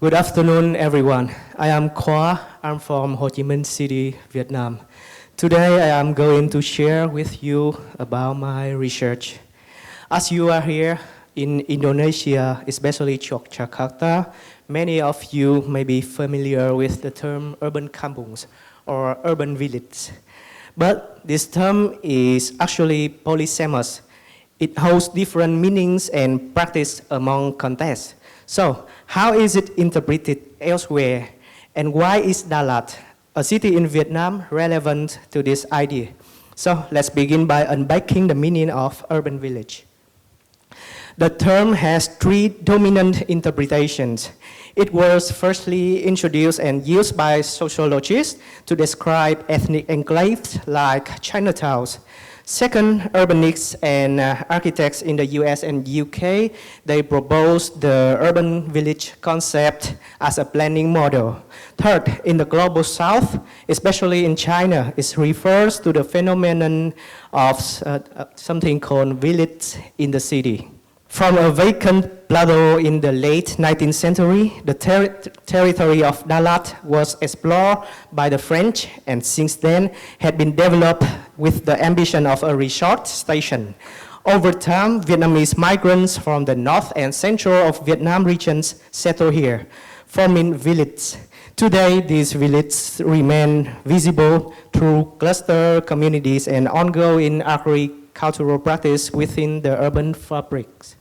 Good afternoon, everyone. I am KHOA. I'm from Ho Chi Minh City, Vietnam. Today, I am going to share with you about my research. As you are here in Indonesia, especially Yogyakarta, many of you may be familiar with the term urban kampungs or urban village. But this term is actually polysemous. It holds different meanings and practice among contexts. So, how is it interpreted elsewhere? And why is Dalat, a city in Vietnam, relevant to this idea? So, let's begin by unpacking the meaning of urban village. The term has three dominant interpretations. It was firstly introduced and used by sociologists to describe ethnic enclaves like Chinatowns. Second, urbanists and architects in the US and UK, they proposed the urban village concept as a planning model. Third, in the global south, especially in China, it refers to the phenomenon of something called village in the city. From a vacant plateau in the late 19th century, the territory of Dalat was explored by the French and since then had been developed with the ambition of a resort station. Over time, Vietnamese migrants from the north and central of Vietnam regions settled here, forming villages. Today, these villages remain visible through cluster communities and ongoing agricultural practice within the urban fabrics.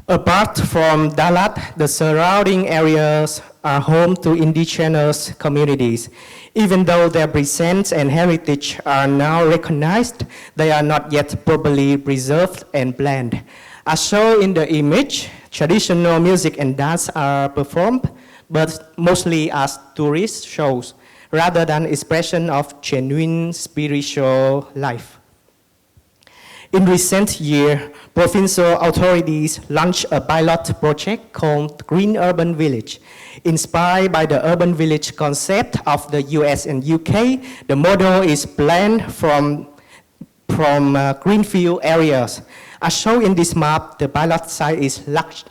Apart from Dalat, the surrounding areas are home to indigenous communities. Even though their presence and heritage are now recognized, they are not yet properly preserved and planned. As shown in the image, traditional music and dance are performed, but mostly as tourist shows, rather than expression of genuine spiritual life. In recent years, provincial authorities launched a pilot project called Green Urban Village. Inspired by the urban village concept of the US and UK, the model is planned from greenfield areas. As shown in this map, the pilot site is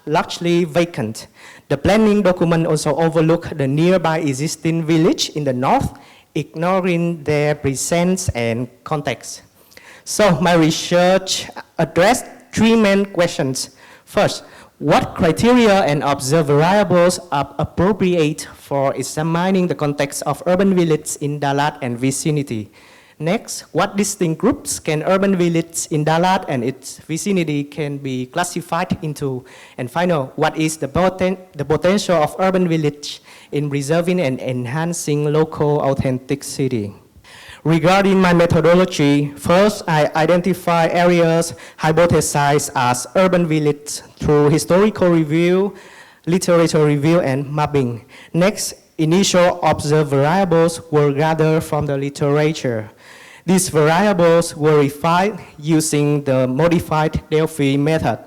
largely vacant. The planning document also overlooks the nearby existing village in the north, ignoring their presence and context. So my research addressed three main questions. First, what criteria and observed variables are appropriate for examining the context of urban villages in Dalat and vicinity? Next, what distinct groups can urban villages in Dalat and its vicinity can be classified into? And final, what is the potential of urban village in preserving and enhancing local authenticity? Regarding my methodology, first I identify areas hypothesized as urban villages through historical review, literature review, and mapping. Next, initial observed variables were gathered from the literature. These variables were refined using the modified Delphi method.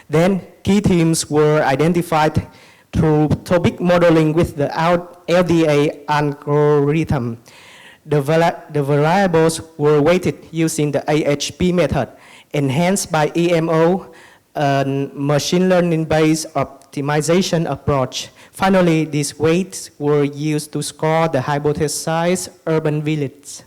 Then, key themes were identified through topic modeling with the LDA algorithm. The variables were weighted using the AHP method, enhanced by EMO, a machine learning-based optimization approach. Finally, these weights were used to score the hypothesized urban village.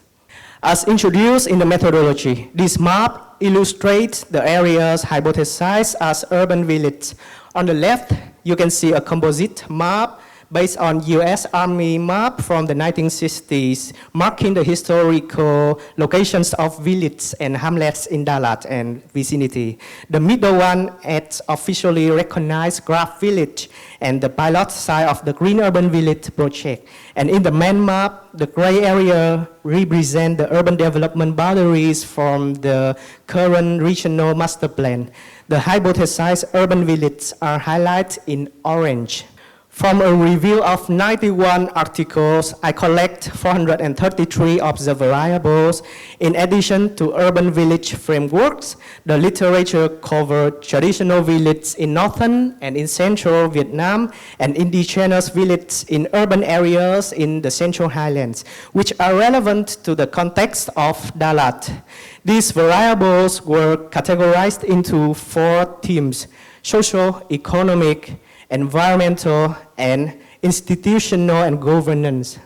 As introduced in the methodology, this map illustrates the areas hypothesized as urban villages. On the left, you can see a composite map based on US Army map from the 1960s, marking the historical locations of villages and hamlets in Dalat and vicinity. The middle one adds officially recognized Graph Village and the pilot site of the Green Urban Village project. And in the main map, the gray area represents the urban development boundaries from the current regional master plan. The hypothesized urban villages are highlighted in orange. From a review of 91 articles, I collect 433 observed variables. In addition to urban village frameworks, the literature covered traditional villages in northern and in central Vietnam and indigenous villages in urban areas in the Central Highlands, which are relevant to the context of Dalat. These variables were categorized into 4 themes: social, economic, environmental, and institutional and governance.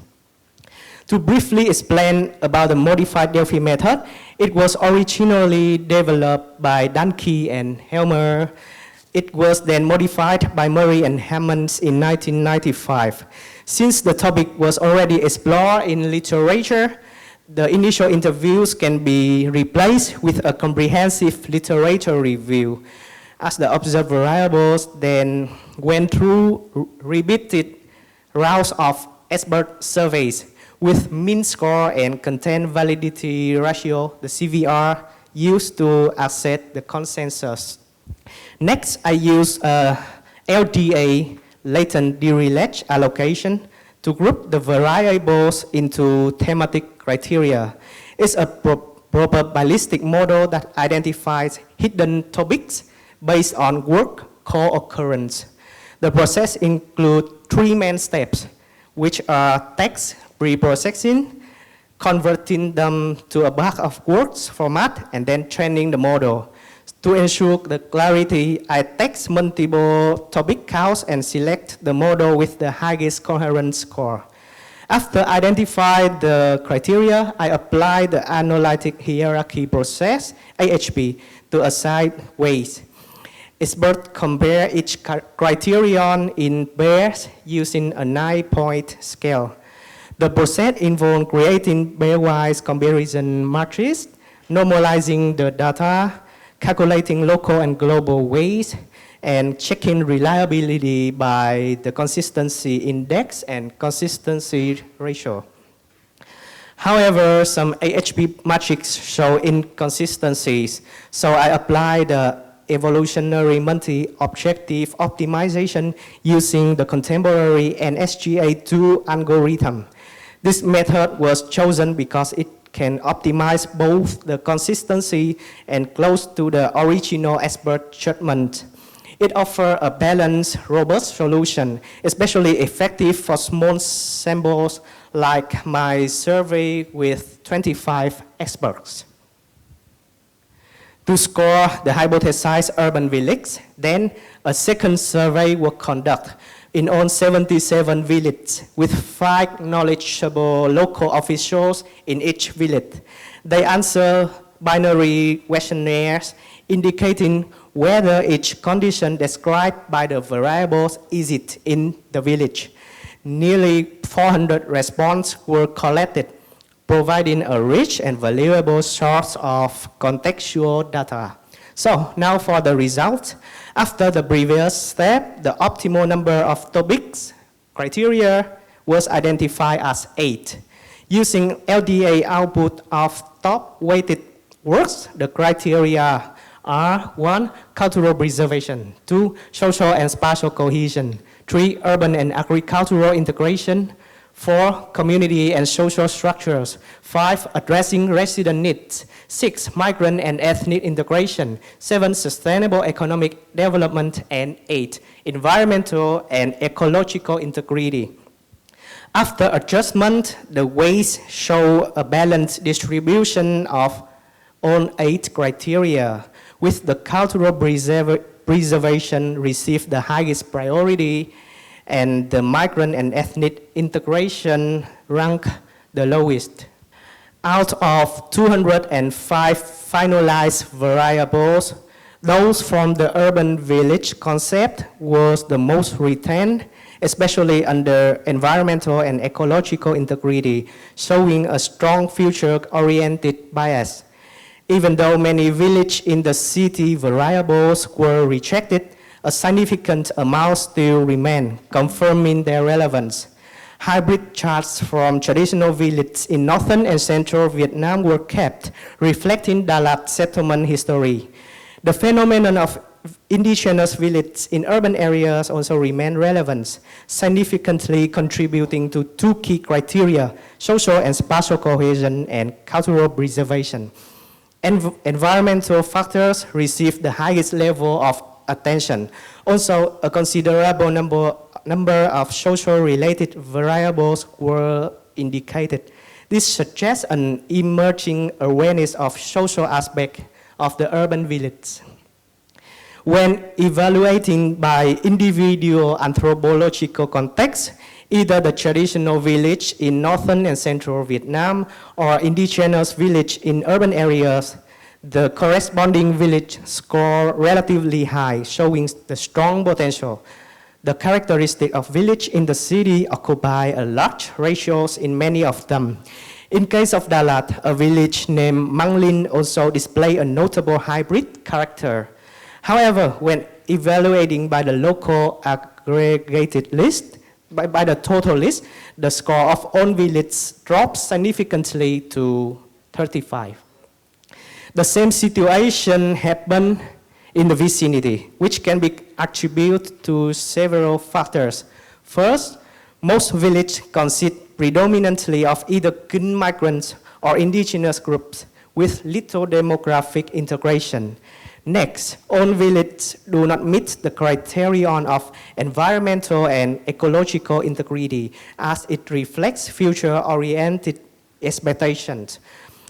To briefly explain about the modified Delphi method, it was originally developed by Danke and Helmer. It was then modified by Murray and Hammonds in 1995. Since the topic was already explored in literature, the initial interviews can be replaced with a comprehensive literature review, as the observed variables then went through repeated rounds of expert surveys with mean score and content validity ratio, the CVR, used to assess the consensus. Next, I use LDA, latent dirichlet allocation, to group the variables into thematic criteria. It's a probabilistic model that identifies hidden topics based on work co-occurrence. The process includes 3 main steps, which are text pre-processing, converting them to a block of words format, and then training the model. To ensure the clarity, I text multiple topic counts and select the model with the highest coherence score. After identifying the criteria, I apply the analytic hierarchy process, AHP, to assign weights. Experts compare each criterion in pairs using a 9-point scale. The process involves creating pairwise comparison matrices, normalizing the data, calculating local and global weights, and checking reliability by the consistency index and consistency ratio. However, some AHP matrices show inconsistencies, so I apply the evolutionary multi-objective optimization using the contemporary NSGA2 algorithm. This method was chosen because it can optimize both the consistency and close to the original expert judgment. It offers a balanced, robust solution, especially effective for small samples like my survey with 25 experts. To score the hypothesized urban village, then a second survey was conducted in all 77 villages with 5 knowledgeable local officials in each village. They answer binary questionnaires indicating whether each condition described by the variables exists in the village. Nearly 400 responses were collected, providing a rich and valuable source of contextual data. So now for the results. After the previous step, the optimal number of topics criteria was identified as 8. Using LDA output of top weighted works, the criteria are 1. Cultural preservation, 2. Social and spatial cohesion, 3. Urban and agricultural integration, 4. Community and social structures, 5. Addressing resident needs, 6. Migrant and ethnic integration, 7. Sustainable economic development, and 8. Environmental and ecological integrity. After adjustment, the weights show a balanced distribution of all 8 criteria, with the cultural preservation received the highest priority and the migrant and ethnic integration ranked the lowest. Out of 205 finalized variables, those from the urban village concept was the most retained, especially under environmental and ecological integrity, showing a strong future-oriented bias. Even though many villages in the city variables were rejected, a significant amount still remain, confirming their relevance. Hybrid charts from traditional villages in northern and central Vietnam were kept, reflecting Dalat settlement history. The phenomenon of indigenous villages in urban areas also remain relevant, significantly contributing to 2 key criteria, social and spatial cohesion and cultural preservation. Environmental factors received the highest level of attention. Also, a considerable number of social-related variables were indicated. This suggests an emerging awareness of social aspects of the urban village. When evaluating by individual anthropological context, either the traditional village in northern and central Vietnam or indigenous village in urban areas, the corresponding village score relatively high, showing the strong potential. The characteristic of village in the city occupy a large ratios in many of them. In case of Dalat, a village named Mang Linh also display a notable hybrid character. However, when evaluating by the local aggregated list, by the total list, the score of own village drops significantly to 35. The same situation happened in the vicinity, which can be attributed to several factors. First, most villages consist predominantly of either Gun migrants or indigenous groups with little demographic integration. Next, own villages do not meet the criterion of environmental and ecological integrity as it reflects future-oriented expectations.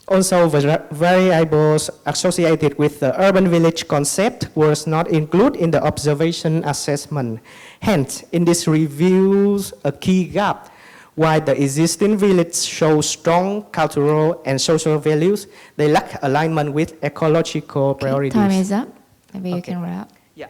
Also, variables associated with the urban village concept was not included in the observation assessment. Hence, in this reviews a key gap. While the existing village show strong cultural and social values, they lack alignment with ecological priorities. Time is up. Maybe you can wrap. Yeah.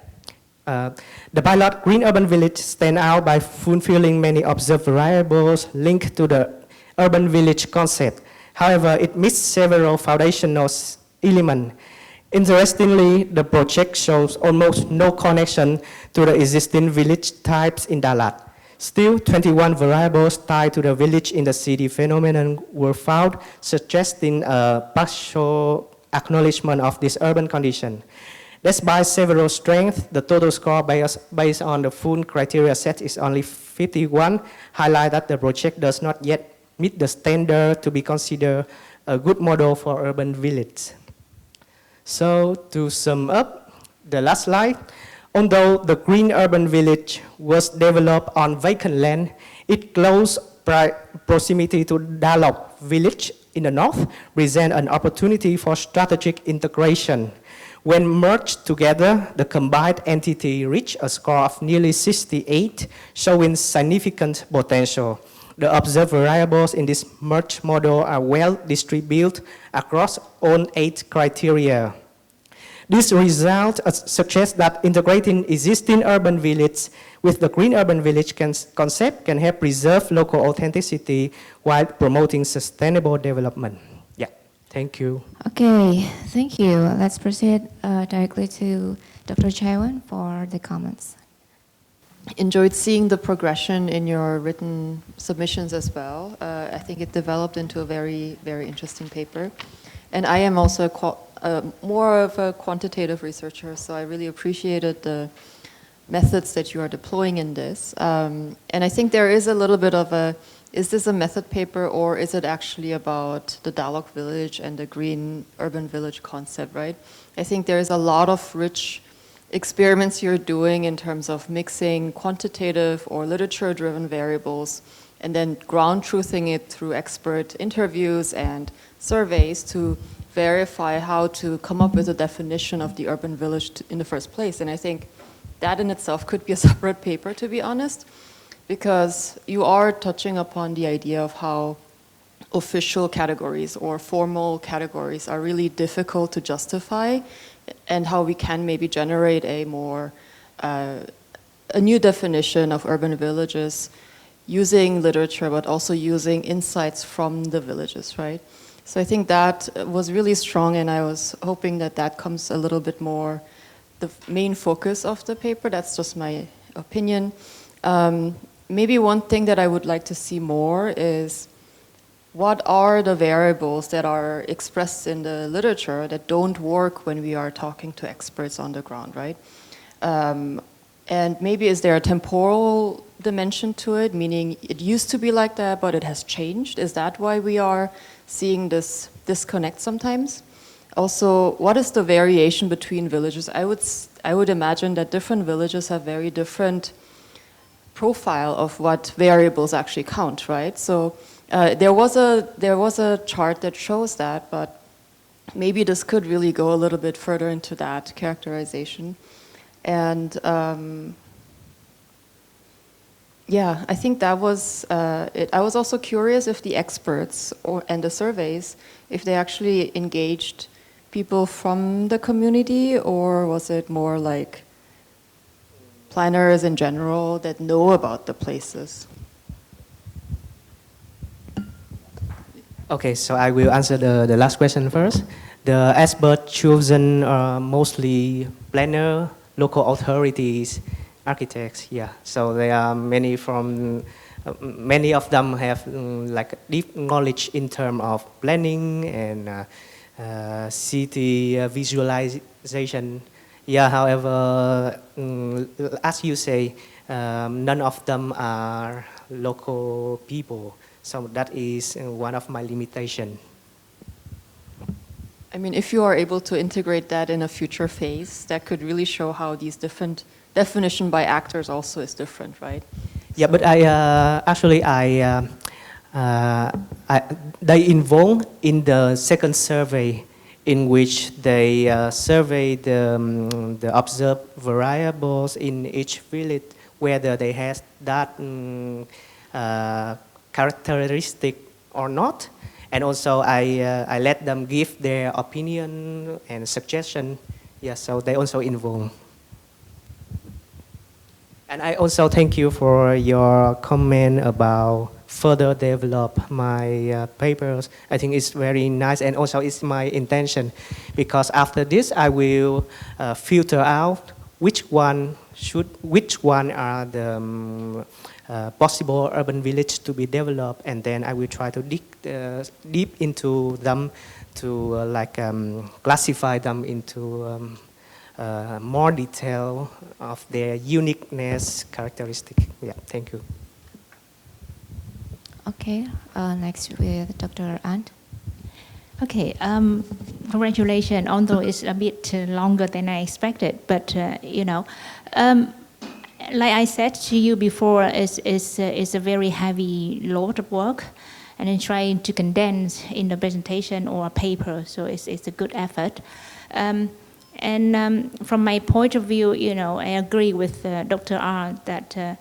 The pilot Green Urban Village stand out by fulfilling many observed variables linked to the urban village concept. However, it missed several foundational elements. Interestingly, the project shows almost no connection to the existing village types in Dalat. Still, 21 variables tied to the village in the city phenomenon were found, suggesting a partial acknowledgement of this urban condition. Despite several strengths, the total score based on the full criteria set is only 51, highlight that the project does not yet meet the standard to be considered a good model for urban village. So to sum up, the last slide, although the Green Urban Village was developed on vacant land, its close proximity to Dalok Village in the north presents an opportunity for strategic integration. When merged together, the combined entity reached a score of nearly 68, showing significant potential. The observed variables in this merged model are well distributed across all 8 criteria. This result suggests that integrating existing urban villages with the Green Urban Village concept can help preserve local authenticity while promoting sustainable development. Yeah, thank you. Okay, thank you. Let's proceed directly to Dr. Chaiwan for the comments. Enjoyed seeing the progression in your written submissions as well. I think it developed into a very, very interesting paper. And I am also more of a quantitative researcher, so I really appreciated the methods that you are deploying in this. And I think there is a little bit of a, is this a method paper or is it actually about the Dalok village and the Green Urban Village concept, right? I think there is a lot of rich experiments you're doing in terms of mixing quantitative or literature-driven variables and then ground truthing it through expert interviews and surveys to verify how to come up with a definition of the urban village in the first place. And I think that in itself could be a separate paper, to be honest, because you are touching upon the idea of how official categories or formal categories are really difficult to justify and how we can maybe generate a more, a new definition of urban villages using literature, but also using insights from the villages, right? So I think that was really strong, and I was hoping that that comes a little bit more the main focus of the paper. That's just my opinion. Maybe one thing that I would like to see more is what are the variables that are expressed in the literature that don't work when we are talking to experts on the ground, right? And maybe is there a temporal dimension to it, meaning it used to be like that, but it has changed? Is that why we are seeing this disconnect sometimes? Also, what is the variation between villages? I would imagine that different villages have very different profile of what variables actually count, right? So there was a chart that shows that, but maybe this could really go a little bit further into that characterization. And Yeah, I think that was it. I was also curious if the experts and the surveys, if they actually engaged people from the community, or was it more like planners in general that know about the places? Okay, so I will answer the last question first. The expert chosen are mostly planner, local authorities, architects. Yeah, so there are many from. Many of them have like deep knowledge in terms of planning and city visualization. Yeah, however, as you say, none of them are local people. So that is one of my limitations. I mean, if you are able to integrate that in a future phase, that could really show how these different definition by actors also is different, right? Yeah, but I they involved in the second survey, in which they survey the observed variables in each village, whether they have that characteristic or not. And also I let them give their opinion and suggestion. Yeah, so they also involved. And I also thank you for your comment about further develop my papers. I think it's very nice, and also it's my intention, because after this I will filter out which one are the possible urban village to be developed, and then I will try to dig deep into them to classify them into more detail of their uniqueness characteristic. Yeah, thank you. Okay, next with Dr. Ant. Okay, congratulations, although it's a bit longer than I expected, but you know, like I said to you before, it's a very heavy load of work, and then trying to condense in a presentation or a paper, so it's a good effort. From my point of view, you know, I agree with Dr. R that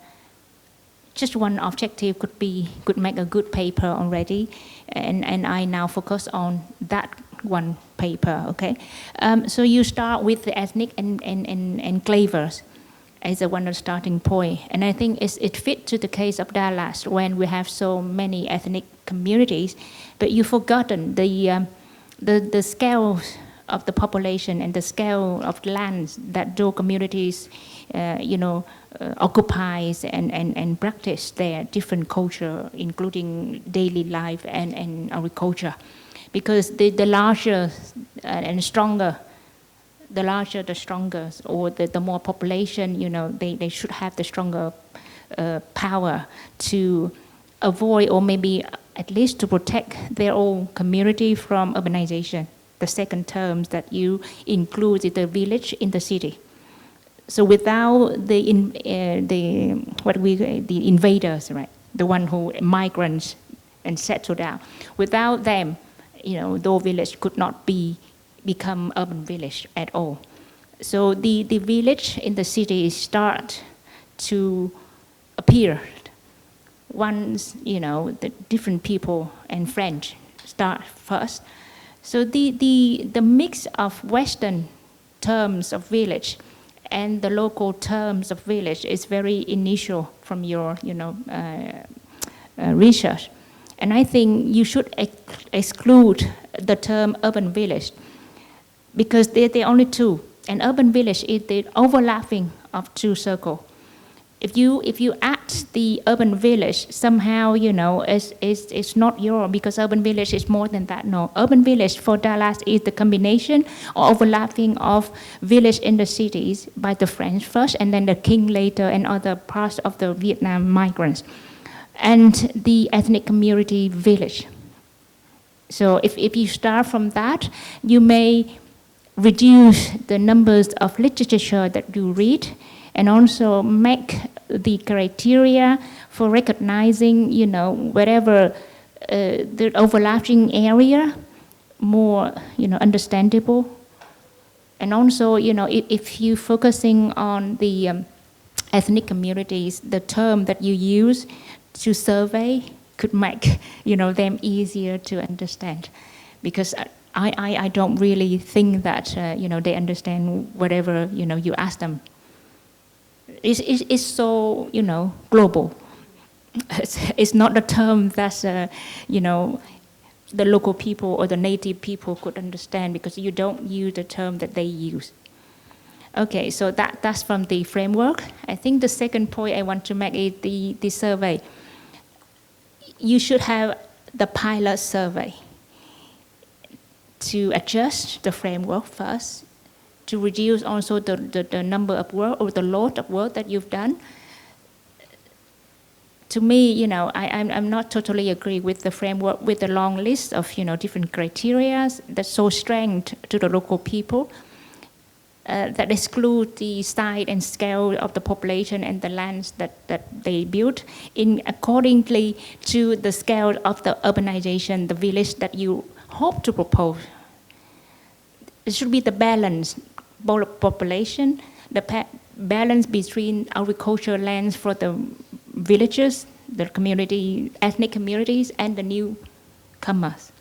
just one objective could make a good paper already, and I now focus on that one paper. Okay, so you start with the ethnic and enclaves as one of the starting point, and I think it fits to the case of Dallas when we have so many ethnic communities, but you've forgotten the scale of the population and the scale of lands that those communities, occupies and practice their different culture, including daily life and agriculture. Because the larger and stronger, the stronger, or the more population, you know, they should have the stronger power to avoid, or maybe at least to protect their own community from urbanization. The second term that you include the village in the city. So without the invaders, right, the one who migrants and settle down, without them, you know, those village could not become urban village at all. So the village in the city start to appear once, you know, the different people and French start first. So the mix of Western terms of village and the local terms of village is very initial from your, research. And I think you should exclude the term urban village, because they're only two. And urban village is the overlapping of two circles. If you add the urban village, somehow, you know, it's not your, because urban village is more than that. No, urban village for Dallas is the combination or overlapping of village in the cities by the French first, and then the King later, and other parts of the Viet Nam migrants, and the ethnic community village. So if you start from that, you may reduce the numbers of literature that you read, and also make the criteria for recognizing, you know, whatever the overlapping area more, you know, understandable. And also, you know, if you're focusing on the ethnic communities, the term that you use to survey could make, them easier to understand, because I don't really think that, they understand whatever, you ask them. It's so, global. It's not a term that's, the local people or the native people could understand, because you don't use the term that they use. Okay, so that's from the framework. I think the second point I want to make is the survey. You should have the pilot survey to adjust the framework first, to reduce also the number of work or the load of work that you've done. To me, I'm not totally agree with the framework with the long list of, different criteria that show strength to the local people, that exclude the size and scale of the population and the lands that they build in accordingly to the scale of the urbanization, the village that you hope to propose. It should be the balance, both population, the balance between agricultural lands for the villages, the community, ethnic communities, and the newcomers.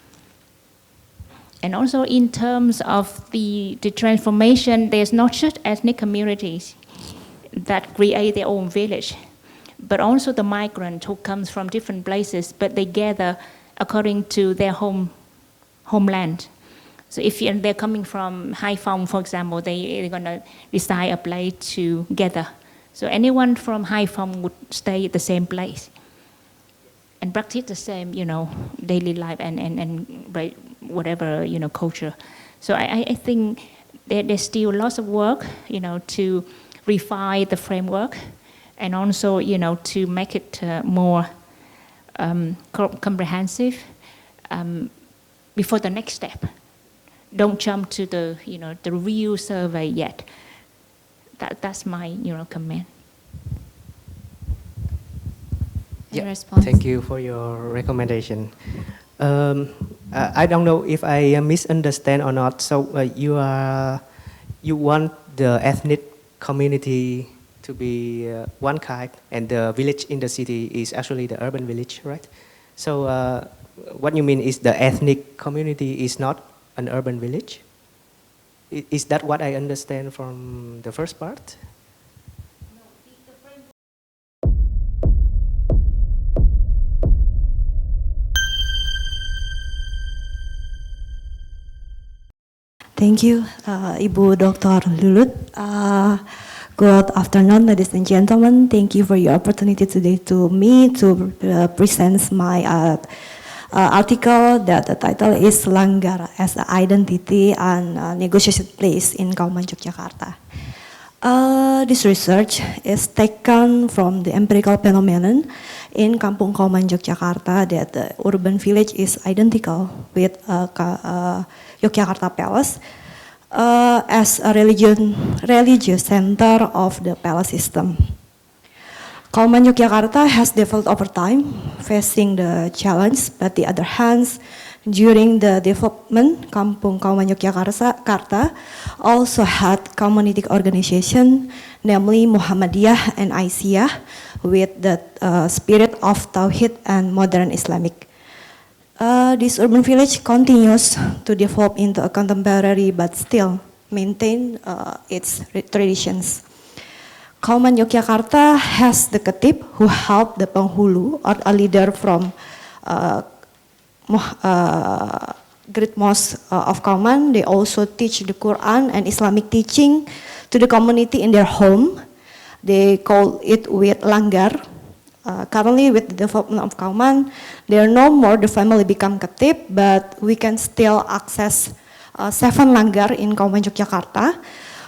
And also in terms of the transformation, there's not just ethnic communities that create their own village, but also the migrant who comes from different places, but they gather according to their homeland. So if they're coming from Haiphong, for example, they're going to decide a place to gather. So anyone from Haiphong would stay at the same place and practice the same, daily life and whatever, culture. So I think there's still lots of work, to refine the framework, and also, to make it more comprehensive before the next step. Don't jump to the, the real survey yet. That's my, comment. In response. Thank you for your recommendation. I don't know if I misunderstand or not. So you want the ethnic community to be one kind, and the village in the city is actually the urban village, right? So what you mean is the ethnic community is not an urban village? Is that what I understand from the first part? Thank you, Ibu Dr. Lulut. Good afternoon, ladies and gentlemen. Thank you for your opportunity today to me to present my article that the title is Langgar as an Identity and Negotiation Place in Kauman, Yogyakarta. This research is taken from the empirical phenomenon in Kampung Kauman, Yogyakarta, that the urban village is identical with Yogyakarta Palace as a religious center of the palace system. Kauman Yogyakarta has developed over time, facing the challenge, but the other hand, during the development, Kampung Kauman Yogyakarta also had community organization, namely Muhammadiyah and Aisyah, with the spirit of Tauhid and modern Islamic. This urban village continues to develop into a contemporary but still maintain its traditions. Kauman Yogyakarta has the Khatib who helped the penghulu or a leader from Great Mosque of Kauman. They also teach the Quran and Islamic teaching to the community in their home. They call it with Langgar. Currently, with the development of Kauman, there are no more the family become Khatib, but we can still access 7 Langgar in Kauman Yogyakarta.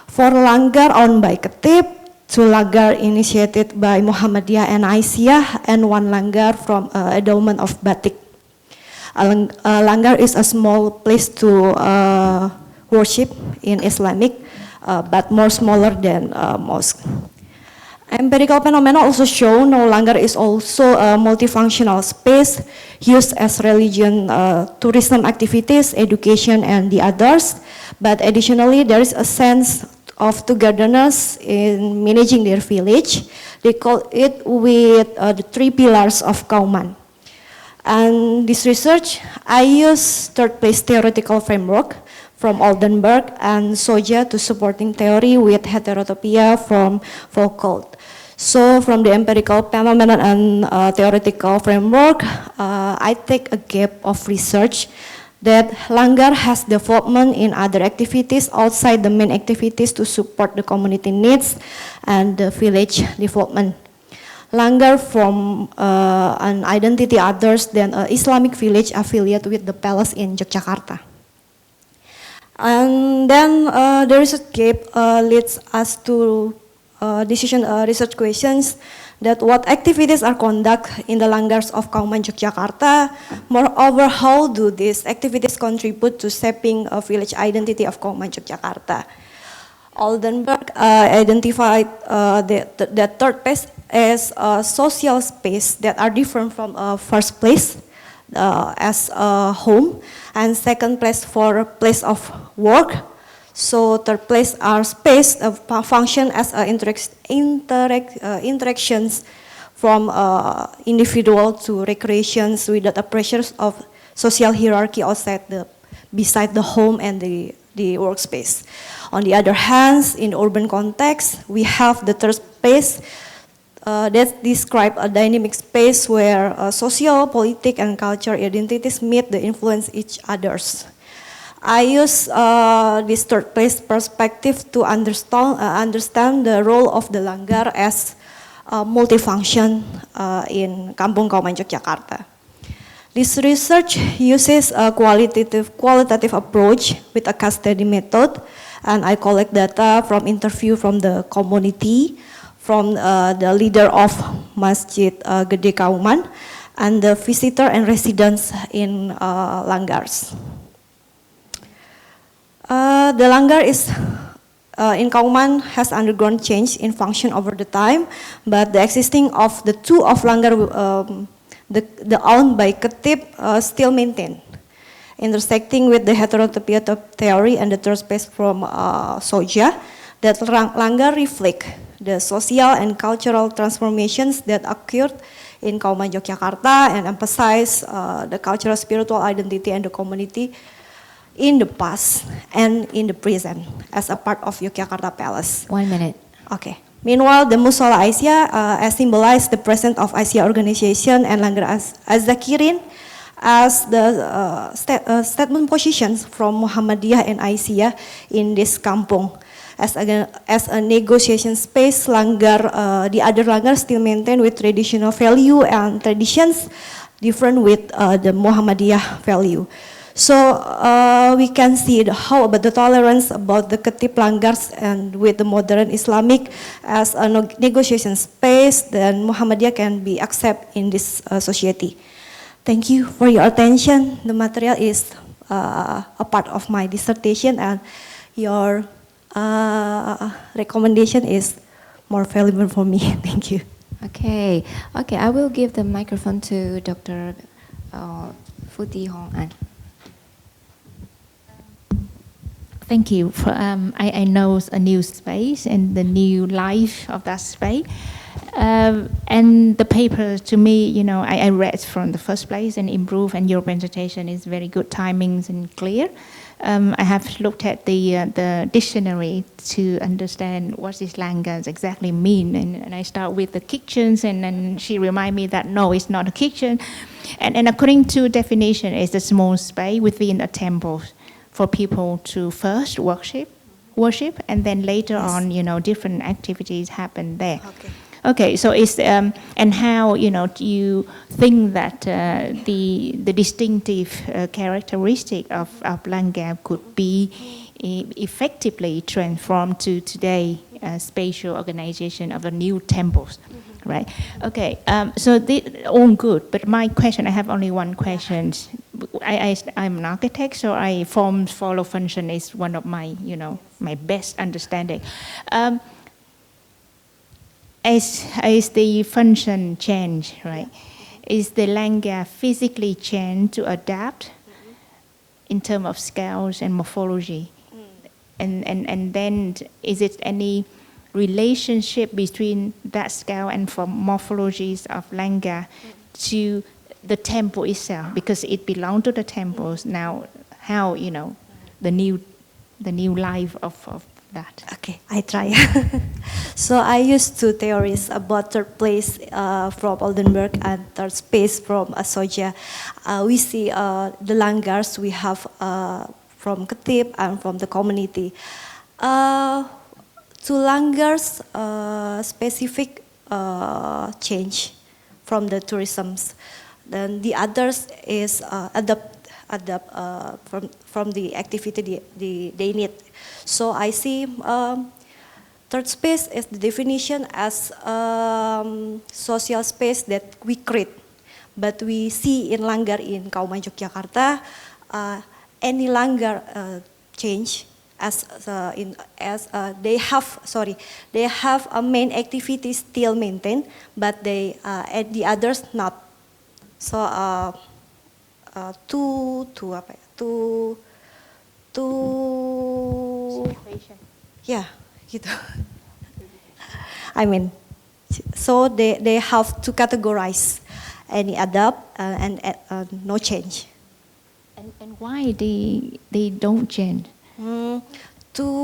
4 Langgar owned by Khatib, 2 Langgar initiated by Muhammadiyah and Aisyah, and 1 Langgar from endowment of Batik. Langgar is a small place to worship in Islamic, but more smaller than mosque. Empirical phenomena also show no Langgar is also a multifunctional space used as religion, tourism activities, education, and the others. But additionally, there is a sense of togetherness in managing their village. They call it with the 3 pillars of Kauman. And this research, I use third place theoretical framework from Oldenburg and Soja to supporting theory with heterotopia from Foucault. So from the empirical phenomenon and theoretical framework, I take a gap of research that Langgar has development in other activities outside the main activities to support the community needs and the village development. Langgar from an identity others than an Islamic village affiliate with the palace in Yogyakarta. And then there is a gap leads us to decision research questions that what activities are conducted in the Langgars of Kauman Yogyakarta. Moreover, how do these activities contribute to shaping a village identity of Kauman Yogyakarta? Oldenburg identified the third place as a social space that are different from first place as a home, and second place for a place of work. So third place are space of function as interactions from individual to recreations without the pressures of social hierarchy outside beside the home and the workspace. On the other hand, in urban context, we have the third space that describe a dynamic space where social, political, and cultural identities meet the influence each others. I use this third place perspective to understand the role of the Langgar as multifunction in Kampung Kauman Yogyakarta. This research uses a qualitative approach with a case study method, and I collect data from interview from the community, from the leader of Masjid Gede Kauman, and the visitor and residents in Langgars. The Langgar is in Kauman has undergone change in function over the time, but the existing of the two of Langgar, the owned by Ketip, still maintained, intersecting with the heterotopia theory and the third space from Soja, that Langgar reflect the social and cultural transformations that occurred in Kauman Yogyakarta and emphasize the cultural spiritual identity and the community in the past and in the present as a part of Yogyakarta Palace. 1 minute. Okay. Meanwhile, the Musola Asia symbolize the presence of Asia organization and Langgar Az-Zakirin as the statement positions from Muhammadiyah and Aisyah in this kampung. As a negotiation space, Langgar, the other Langgar still maintain with traditional value and traditions different with the Muhammadiyah value. So we can see how about the tolerance about the Ketip Langgars and with the modern Islamic as a negotiation space, then Muhammadiyah can be accepted in this society. Thank you for your attention. The material is a part of my dissertation, and your recommendation is more valuable for me. Thank you. Okay, I will give the microphone to Dr. Phuti Hong An. Thank you. I know a new space and the new life of that space. And the paper, to me, I read from the first place and improved, and your presentation is very good timings and clear. I have looked at the dictionary to understand what these Langgars exactly mean, and I start with the kitchens, and then she reminded me that no, it's not a kitchen. And according to definition, it's a small space within a temple for people to first worship, and then later on, different activities happen there. Okay, so it's and how you think that the distinctive characteristic of Langgar could be effectively transformed to today spatial organization of the new temples, right? Okay, so all good, but my question, I have only one question. I'm an architect, so form follow function is one of my my best understanding. As the function change, right? Is the Langgar physically changed to adapt in terms of scales and morphology? And then is it any relationship between that scale and from morphologies of Langgar to the temple itself, because it belonged to the temples. Now, how, you know, the new life of that? Okay, I try. So I used two theories about third place from Oldenburg and third space from Soja. We see the Langars we have from Ketip and from the community. To Langars specific change from the tourisms. Then the others is adapt from the activity they need. So I see third space is the definition as social space that we create. But we see in Langgar in Kauman Yogyakarta, any Langgar change as they have a main activity still maintained, but they at the others not. So yeah, gitu. I mean, so they have to categorize any adapt and no change. And why they don't change? To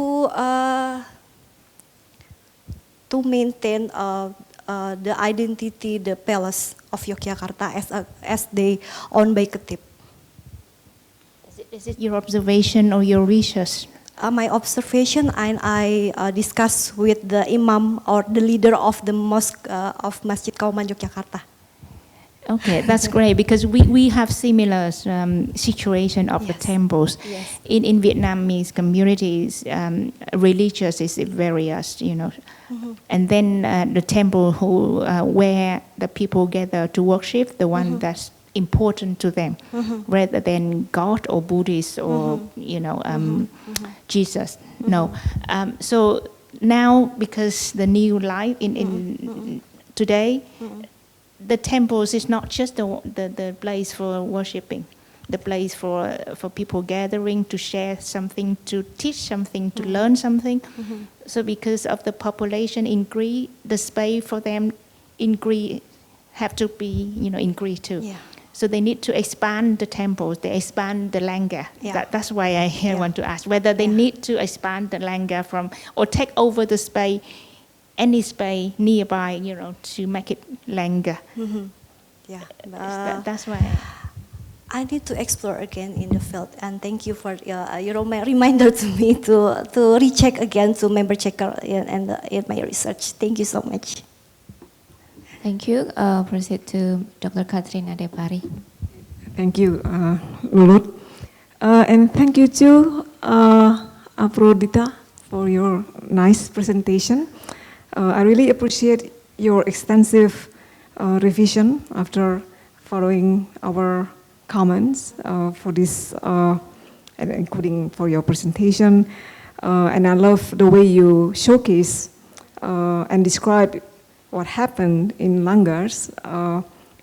maintain the identity, the palace of Yogyakarta as they owned by Ketip. Is it your observation or your research? My observation, and I discussed with the imam or the leader of the mosque of Masjid Kauman Yogyakarta. Okay, that's great, because we have similar situation of the temples. Yes. In Vietnamese communities, religious is various, you know. And then the temple where the people gather to worship, the one that's important to them, rather than God or Buddhist or, you know, Jesus. No. So now, because the new life in today, the temples is not just the place for worshiping, the place for people gathering to share something, to teach something, to learn something. So because of the population increase, the space for them increase have to be, you know, increase too. Yeah. So they need to expand the temples, they expand the Langgar. Yeah. That's why I want to ask whether they need to expand the Langgar from, or take over the space, any space nearby, you know, to make it Langgar. Yeah. That's why. I need to explore again in the field, and thank you for your reminder to me to recheck again to member checker in my research. Thank you so much. Thank you. Proceed to Dr. Katrina Depari. Thank you, Lulut. And thank you to APRODITA for your nice presentation. I really appreciate your extensive revision after following our comments for this, and including for your presentation. And I love the way you showcase and describe what happened in Langars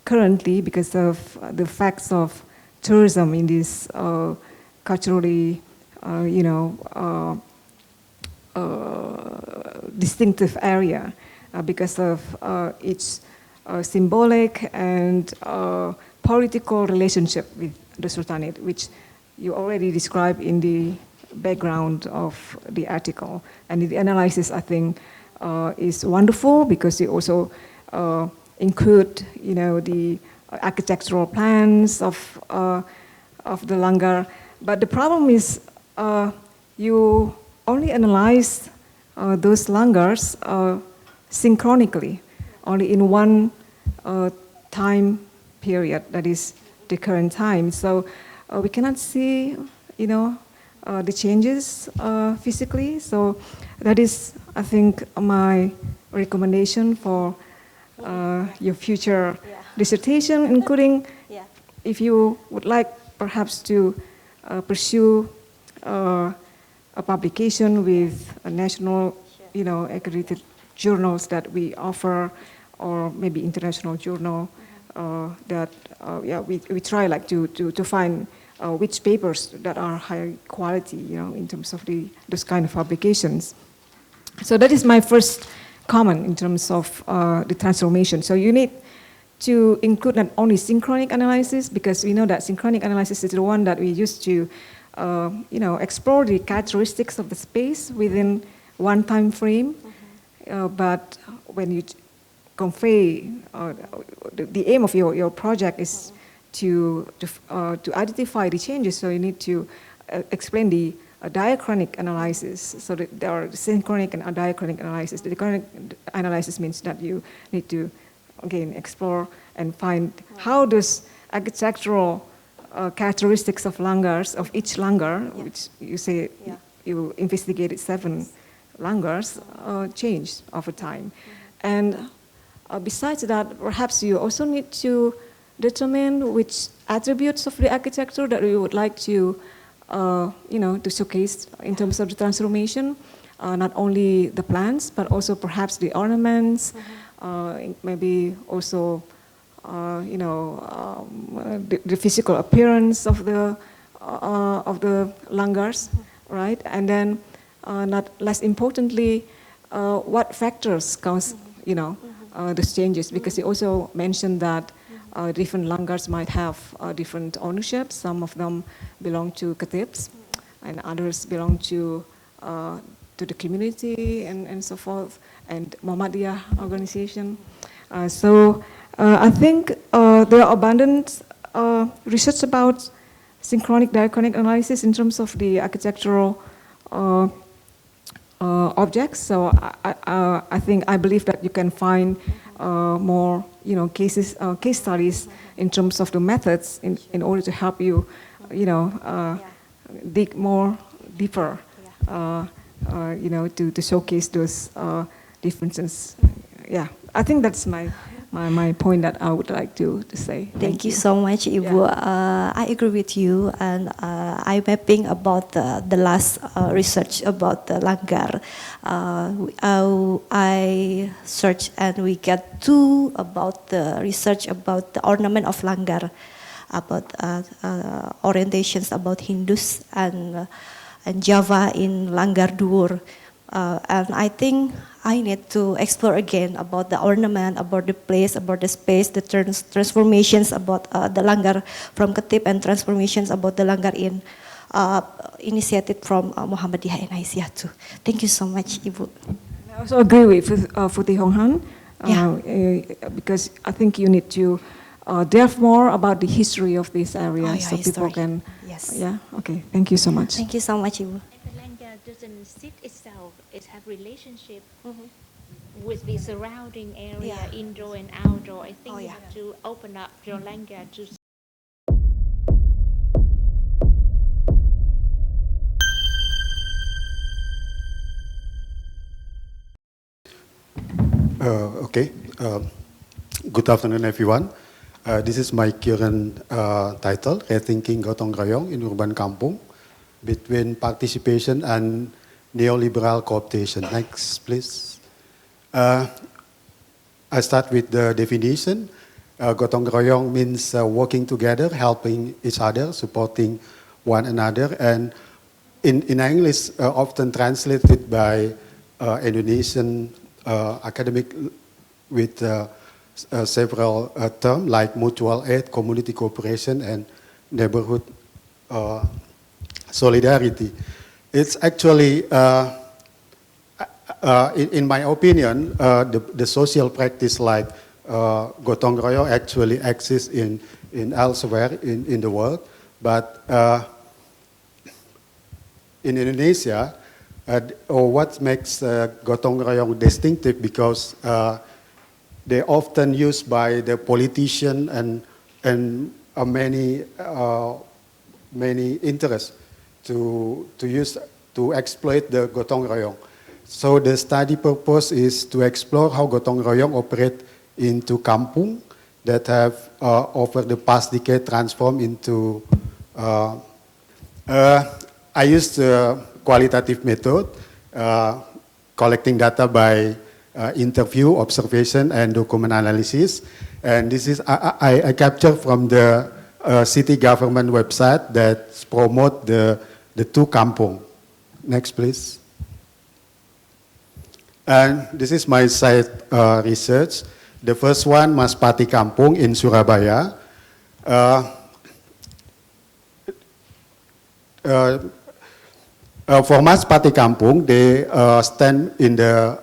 currently because of the facts of tourism in this culturally, distinctive area because of its symbolic and political relationship with the Sultanate, which you already described in the background of the article. And the analysis, I think, is wonderful because you also include, the architectural plans of the Langgar. But the problem is you only analyze those Langars synchronically, only in one time period, that is the current time. So we cannot see, the changes physically. So that is, I think, my recommendation for your future dissertation, including if you would like perhaps to pursue a publication with a national, accredited journals that we offer, or maybe international journal that we try to find which papers that are high quality, in terms of those kind of publications. So that is my first comment in terms of the transformation. So you need to include not only synchronic analysis, because we know that synchronic analysis is the one that we use to explore the characteristics of the space within one time frame. But when you convey, the aim of your project is to identify the changes, so you need to explain the diachronic analysis. So that there are synchronic and diachronic analysis. The diachronic analysis means that you need to, again, explore and find how does architectural characteristics of langars, of each langar, which you say you investigated 7 langars, change over time. And besides that, perhaps you also need to determine which attributes of the architecture that we would like to, to showcase in terms of the transformation, not only the plans, but also perhaps the ornaments, maybe also, the physical appearance of the langars, right? And then, not less importantly, what factors cause, those changes? Because you also mentioned that different langars might have different ownership. Some of them belong to khatibs, and others belong to the community and so forth, and Muhammadiyah organization. So I think there are abundant research about synchronic diachronic analysis in terms of the architectural objects. So I believe that you can find more case studies in terms of the methods in order to help you dig more deeper to showcase those differences. Yeah, I think that's my point that I would like to say. Thank you so much, Ibu. I agree with you, and I mapping about the last research about the langgar. I searched and we get 2 about the research about the ornament of langgar, about orientations about Hindus and Java in Langgar Dur. And I think I need to explore again about the ornament, about the place, about the space, the transformations about the langgar from Khatib, and transformations about the langgar in initiated from Muhammadiyah and Aisyah too. Thank you so much, Ibu. I also agree with Putih Hong Han, because I think you need to delve more about the history of this area, so people can. Yes. Yeah. Okay. Thank you so much. Thank you so much, Ibu. The Langgar doesn't sit itself; it have relationship with the surrounding area, indoor and outdoor. I think you have to open up your Langgar to. Okay. Good afternoon, everyone. This is my current title, Rethinking Gotong-Royong in Urban Kampung, between participation and neoliberal cooptation. Next, please. I start with the definition. Gotong-Royong means working together, helping each other, supporting one another, and in English, often translated by Indonesian academic with several terms like mutual aid, community cooperation, and neighborhood solidarity. It's actually, in my opinion, the social practice like Gotong-Royong actually exists in elsewhere in the world, but in Indonesia, or what makes Gotong-Royong distinctive, because they often used by the politician and many interests to exploit the Gotong-Royong. So the study purpose is to explore how Gotong-Royong operate into Kampung that have over the past decade transformed into. I used qualitative method, collecting data by interview, observation, and document analysis. And this is I capture from the city government website that promote the two kampung. Next, please. And this is my side research. The first one, Mas Pati Kampung in Surabaya. For Mas Pati Kampung, they stand in the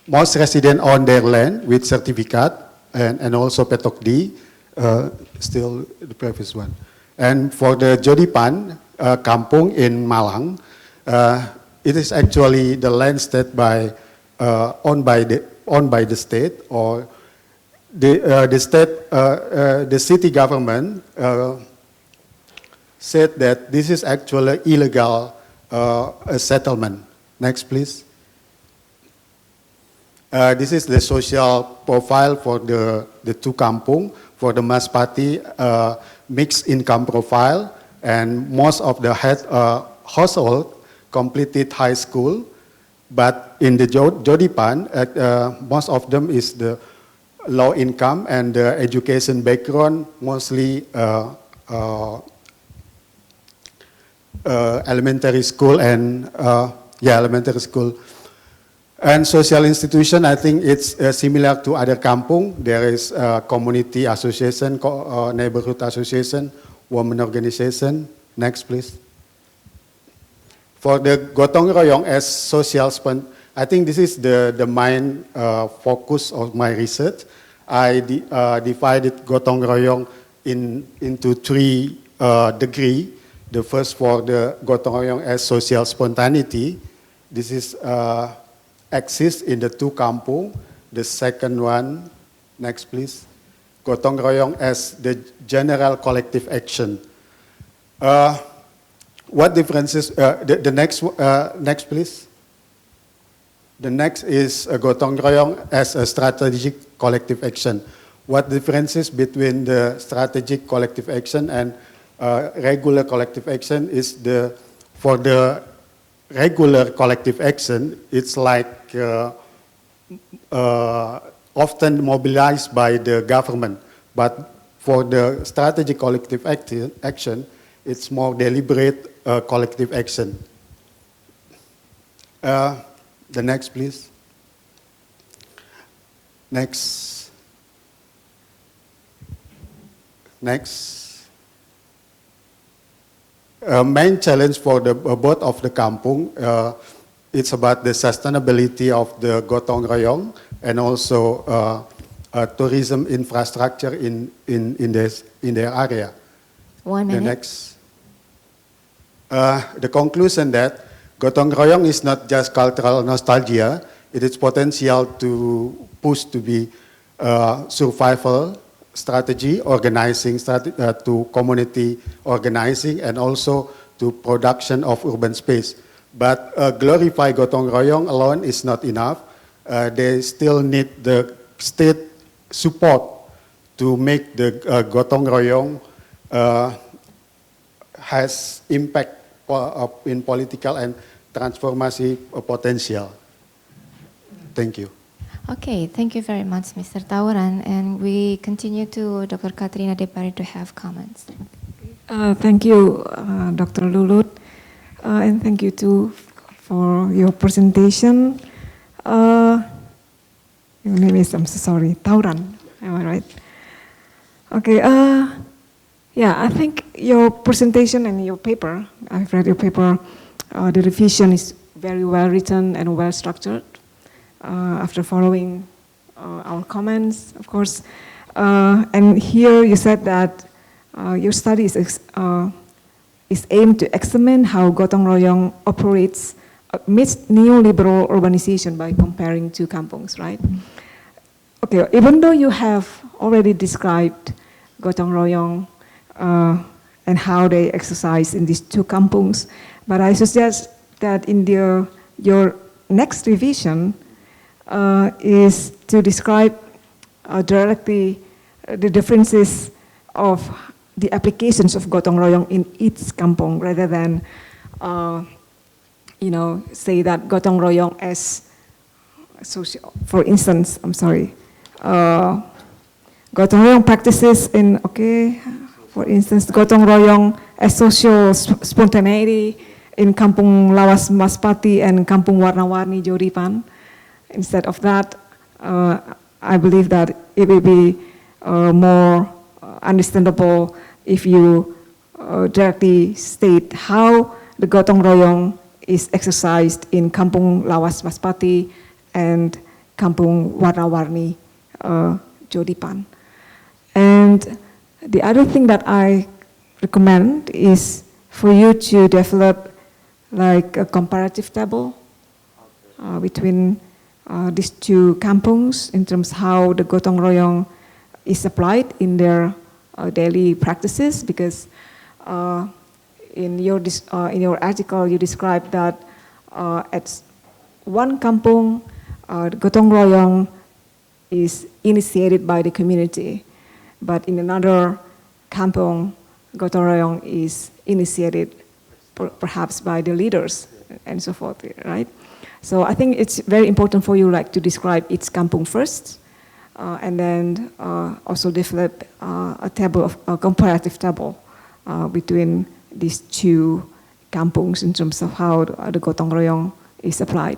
most resident on their land with certificate and also Petok D, still the previous one. And for the Jodipan Kampung in Malang, it is actually the land state by owned by the state, or the state, the city government said that this is actually illegal settlement. Next, please. This is the social profile for the two kampung. For the Mas Pati, mixed income profile, and most of the household completed high school, but in the Jodipan, most of them is the low income, and the education background mostly elementary school and elementary school. And social institution, I think it's similar to other kampung. There is community association, neighborhood association, women organization. Next, please. For the Gotong-Royong as social I think this is the main focus of my research. I divided Gotong-Royong into 3 degrees. The first for the Gotong-Royong as social spontaneity. This is exists in the two kampung. The second one, next please. Gotong-Royong as the general collective action. What differences, the next please. The next is Gotong-Royong as a strategic collective action. What differences between the strategic collective action and regular collective action is for the regular collective action, it's like often mobilized by the government. But for the strategic collective action, it's more deliberate collective action. The next, please. Next. Main challenge for the both of the kampung, it's about the sustainability of the Gotong-Royong and also tourism infrastructure in their area. 1 minute. The next. The conclusion that Gotong-Royong is not just cultural nostalgia, it is potential to push to be survival strategy, organizing to community organizing, and also to production of urban space. But glorify Gotong-Royong alone is not enough. They still need the state support to make the Gotong-Royong has impact in political and transformation potential. Thank you. Okay, thank you very much, Mr. Tauran. And we continue to Dr. Katrina Depari to have comments. Thank you, Dr. Lulut, and thank you too for your presentation. Your name is, I'm so sorry, Tauran, am I right? Okay, yeah, I think your presentation and your paper, I've read your paper, the revision is very well written and well structured. After following our comments, of course. And here you said that your study is aimed to examine how Gotong-Royong operates amidst neoliberal urbanization by comparing two kampungs, right? Okay, even though you have already described Gotong-Royong and how they exercise in these two kampungs, but I suggest that in your next revision, is to describe directly the differences of the applications of Gotong-Royong in each kampung, rather than, say that Gotong-Royong as social. For instance, I'm sorry, Gotong-Royong practices in, for instance, Gotong-Royong as social spontaneity in Kampung Lawas Maspati and Kampung Warna-Warni Jodipan. Instead of that, I believe that it will be more understandable if you directly state how the Gotong-Royong is exercised in Kampung Lawas Maspati and Kampung Warna-Warni Jodipan. And the other thing that I recommend is for you to develop like a comparative table between these two kampungs in terms of how the Gotong-Royong is applied in their daily practices, because in your article you described that at one kampung, Gotong-Royong is initiated by the community, but in another kampung, Gotong-Royong is initiated perhaps by the leaders and so forth, right? So I think it's very important for you like to describe each kampung first, and then also develop a comparative table between these two kampungs in terms of how the Gotong-Royong is applied.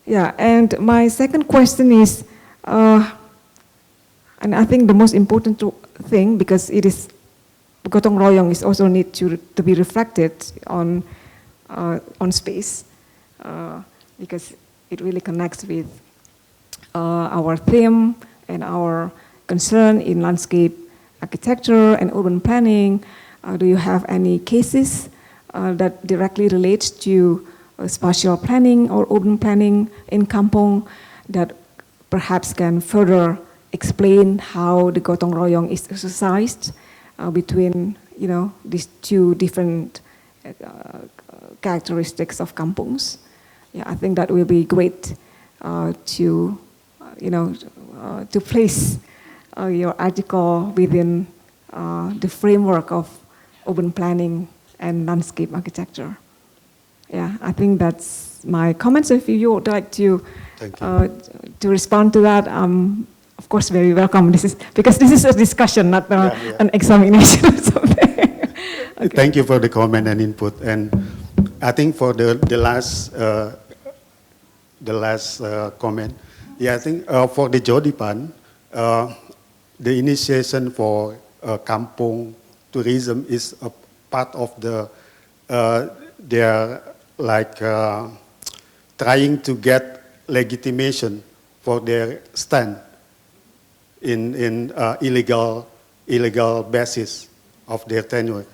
And my second question is, and I think the most important thing, because it is Gotong-Royong is also need to be reflected on space, because it really connects with our theme and our concern in landscape architecture and urban planning. Do you have any cases that directly relates to spatial planning or urban planning in Kampung that perhaps can further explain how the Gotong-Royong is exercised between these two different characteristics of kampungs? Yeah, I think that will be great to place your article within the framework of urban planning and landscape architecture. Yeah, I think that's my comments. If you would like to respond to that, of course, very welcome. Because this is a discussion, not an examination or something. Okay. Thank you for the comment and input. And I think for the last comment, I think for the Jodipan, the initiation for Kampung tourism is a part of their trying to get legitimation for their stand in illegal basis of their tenure.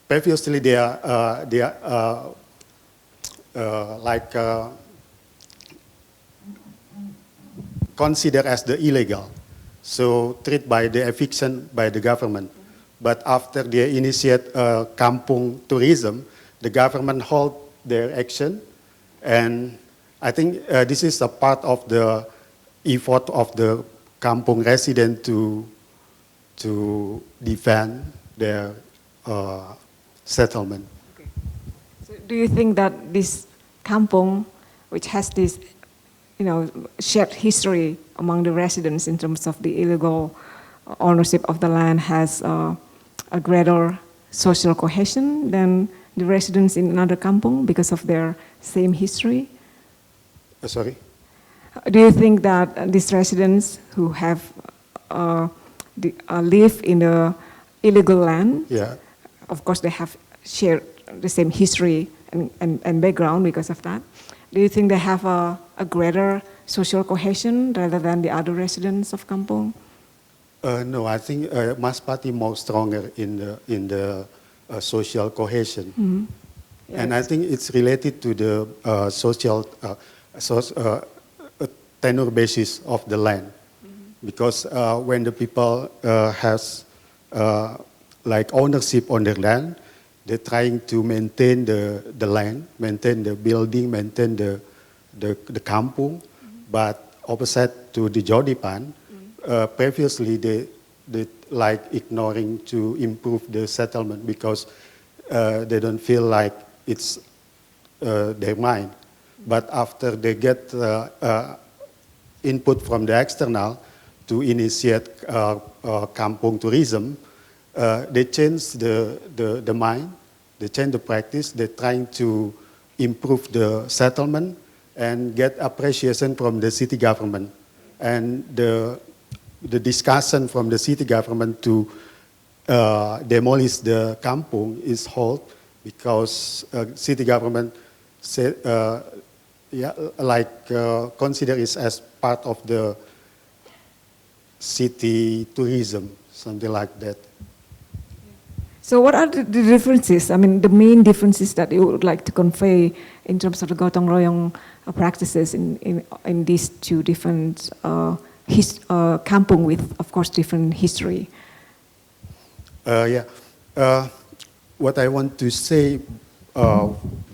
Previously, they are considered as the illegal, so treated by the eviction by the government. But after they initiate Kampung tourism, the government hold their action, and I think this is a part of the effort of the Kampung resident to defend their settlement. Okay. So do you think that this Kampung, which has this shared history among the residents in terms of the illegal ownership of the land, has a greater social cohesion than the residents in another kampung because of their same history? Sorry? Do you think that these residents who have live in the illegal land, of course they have shared the same history and background because of that, do you think they have a greater social cohesion rather than the other residents of kampung? No, I think Maspati more stronger in the social cohesion. Mm-hmm. Yes. And I think it's related to the tenure basis of the land. Mm-hmm. Because when the people has ownership on their land, they're trying to maintain the land, maintain the building, maintain the kampung. Mm-hmm. But opposite to the Jodipan, previously they ignoring to improve the settlement because they don't feel like it's their mind. But after they get input from the external to initiate Kampung tourism, they change the mind, they change the practice, they're trying to improve the settlement and get appreciation from the city government. And the discussion from the city government to demolish the Kampung is halt because city government said, consider it as part of the city tourism, something like that. So what are the differences, I mean, the main differences that you would like to convey in terms of the Gotong-Royong practices in these two different kampung with, of course, different history? What I want to say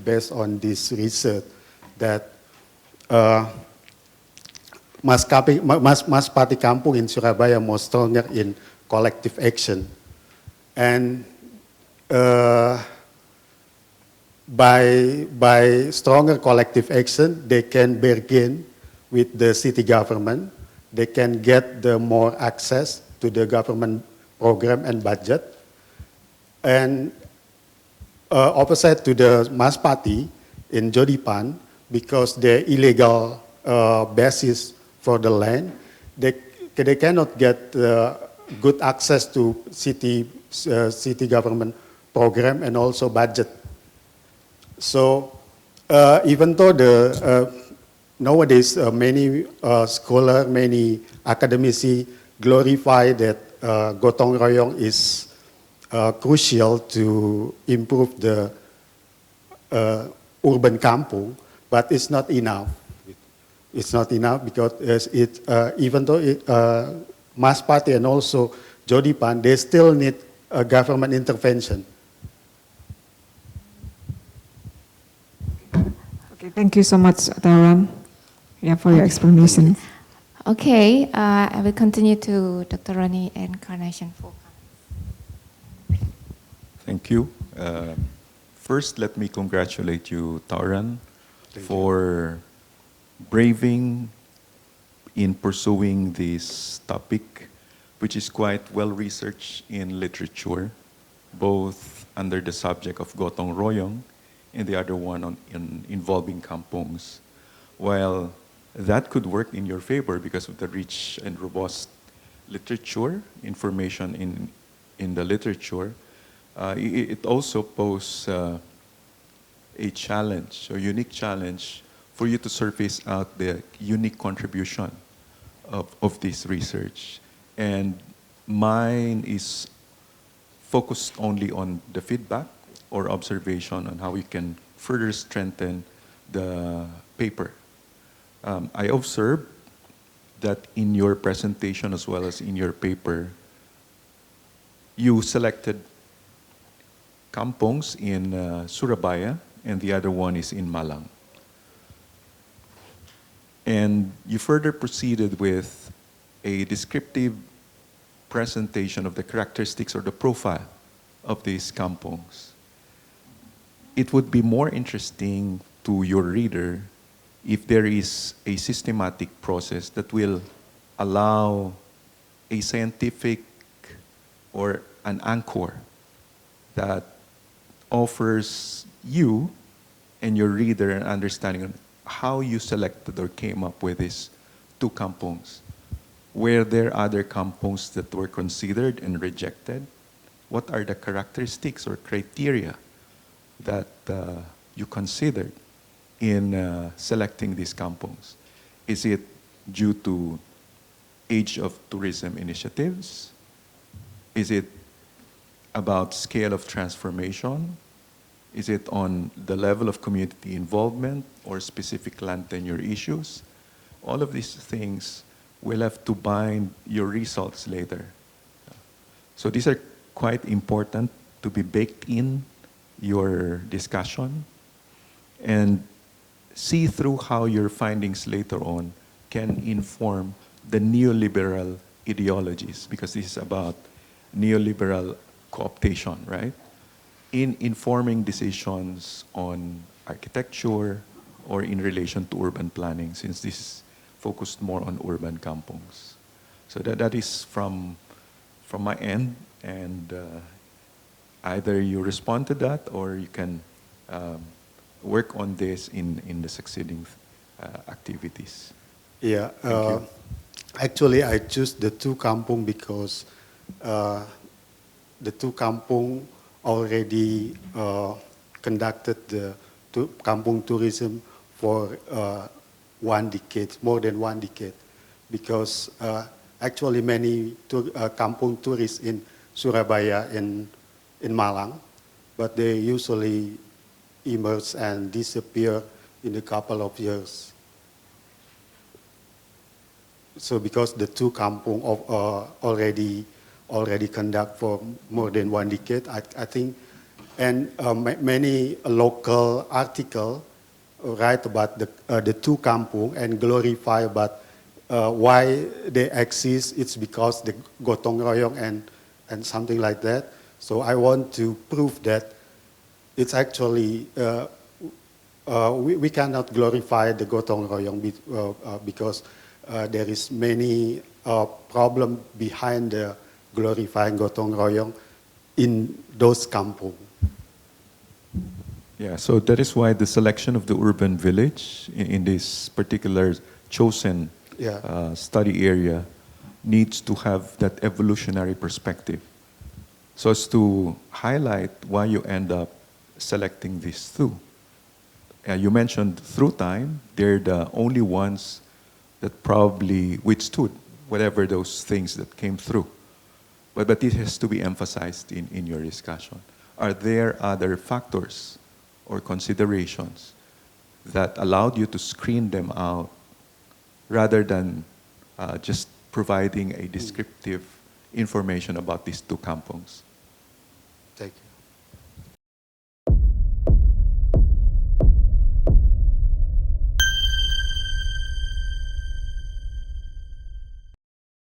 based on this research, that Mas Pati Kampung in Surabaya more stronger in collective action. And by stronger collective action, they can bargain with the city government. They can get the more access to the government program and budget. And opposite to the Maspati in Jodipan, because the illegal basis for the land, they cannot get good access to city government program and also budget. So even though nowadays many scholars, many academics glorify that Gotong-Royong is crucial to improve the urban kampung, but it's not enough. It's not enough because even though Maspati and also Jodipan, they still need a government intervention. Okay, thank you so much, TAURAN, for your explanation. Okay, I will continue to Dr. Rani and Carnation for comments. Thank you. First, let me congratulate you, TAURAN, for braving in pursuing this topic, which is quite well researched in literature, both under the subject of Gotong-Royong and the other one involving kampungs. While that could work in your favor because of the rich and robust literature, information in the literature, it also poses a challenge, a unique challenge for you to surface out the unique contribution of this research. And mine is focused only on the feedback or observation on how we can further strengthen the paper. I observed that in your presentation as well as in your paper, you selected kampungs in Surabaya and the other one is in Malang. And you further proceeded with a descriptive presentation of the characteristics or the profile of these kampungs. It would be more interesting to your reader if there is a systematic process that will allow a scientific or an anchor that offers you and your reader an understanding of how you selected or came up with these two kampungs. Were there other kampungs that were considered and rejected? What are the characteristics or criteria that you considered in selecting these kampungs? Is it due to age of tourism initiatives? Is it about scale of transformation? Is it on the level of community involvement or specific land tenure issues? All of these things will have to bind your results later. So these are quite important to be baked in your discussion and see through how your findings later on can inform the neoliberal ideologies, because this is about neoliberal cooptation, right? In informing decisions on architecture or in relation to urban planning, since this is focused more on urban kampungs. So that is from my end, and either you respond to that or you can work on this in the succeeding activities. Yeah, Thank you. actually I choose the two kampung because the two kampung already conducted the kampung tourism for 1 decade, more than 1 decade, because actually many kampung tourists in Surabaya and in Malang, but they usually emerge and disappear in a couple of years. So because the two kampung already conduct for more than 1 decade, I think, and many local article write about the two kampung and glorify about why they exist. It's because the Gotong-Royong and something like that. So I want to prove that it's actually, we cannot glorify the Gotong-Royong because there is many problem behind the glorifying Gotong-Royong in those kampung. Yeah, so that is why the selection of the urban village in this particular chosen study area needs to have that evolutionary perspective, so as to highlight why you end up selecting these two. You mentioned through time, they're the only ones that probably withstood whatever those things that came through. But it has to be emphasized in your discussion. Are there other factors or considerations that allowed you to screen them out rather than just providing a descriptive information about these two kampungs? Thank you.